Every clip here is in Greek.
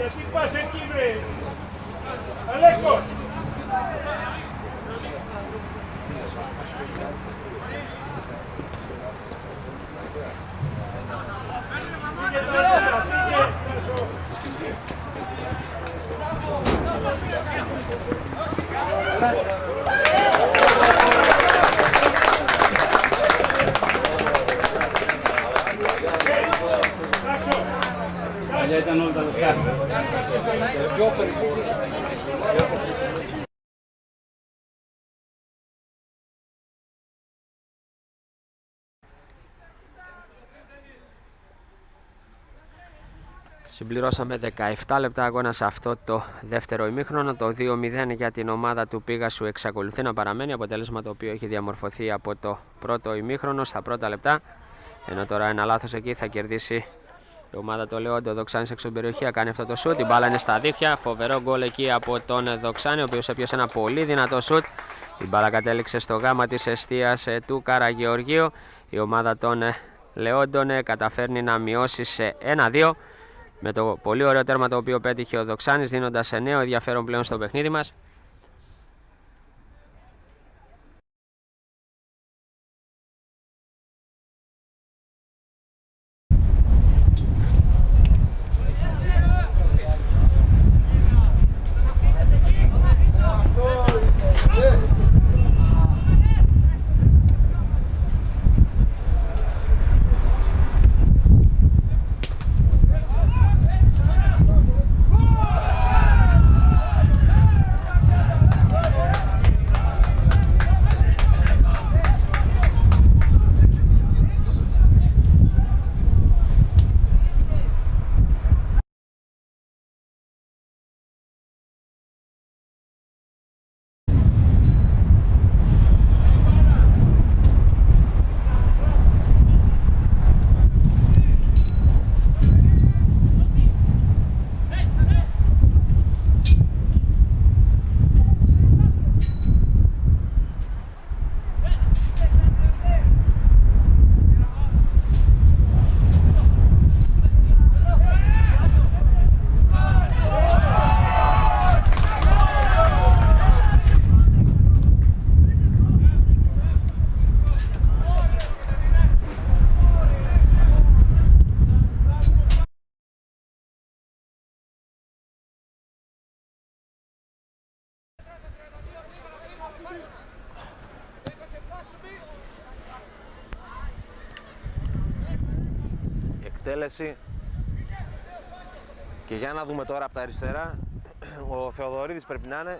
Γιατί πας εκεί βρε. Αλέκο. Παλιά ήταν όλα τα λεπτά. Συμπληρώσαμε 17 λεπτά αγώνα σε αυτό το δεύτερο ημίχρονο. Το 2-0 για την ομάδα του Πίγασου εξακολουθεί να παραμένει, αποτέλεσμα το οποίο έχει διαμορφωθεί από το πρώτο ημίχρονο στα πρώτα λεπτά. Ενώ τώρα ένα λάθος εκεί θα κερδίσει η ομάδα του Λεόντο. Ο Δοξάνης έξω την περιοχή, κάνει αυτό το σουτ. Η μπάλα είναι στα δίχτυα. Φοβερό γκολ εκεί από τον Δοξάνη, ο οποίος έπιασε ένα πολύ δυνατό σουτ. Η μπάλα κατέληξε στο γάμα της εστίας του Καραγεωργίου. Η ομάδα των Λεόντων καταφέρνει να μειώσει σε 1-2. Με το πολύ ωραίο τέρμα το οποίο πέτυχε ο Δοξάνης, δίνοντας νέο ενδιαφέρον πλέον στο παιχνίδι μας. Εκτέλεση. Και για να δούμε τώρα από τα αριστερά, ο Θεοδωρίδης πρέπει να είναι.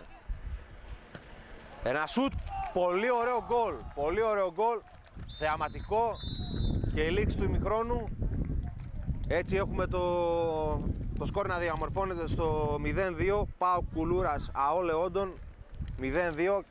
Ένα σουτ, πολύ ωραίο γκολ, πολύ ωραίο γκολ, θεαματικό και η λήξη του ημιχρόνου. Έτσι έχουμε το σκορ να διαμορφώνεται στο 0-2, ΠΑΟΚ Κουλούρας ΑΟ Λεόντων 0-2.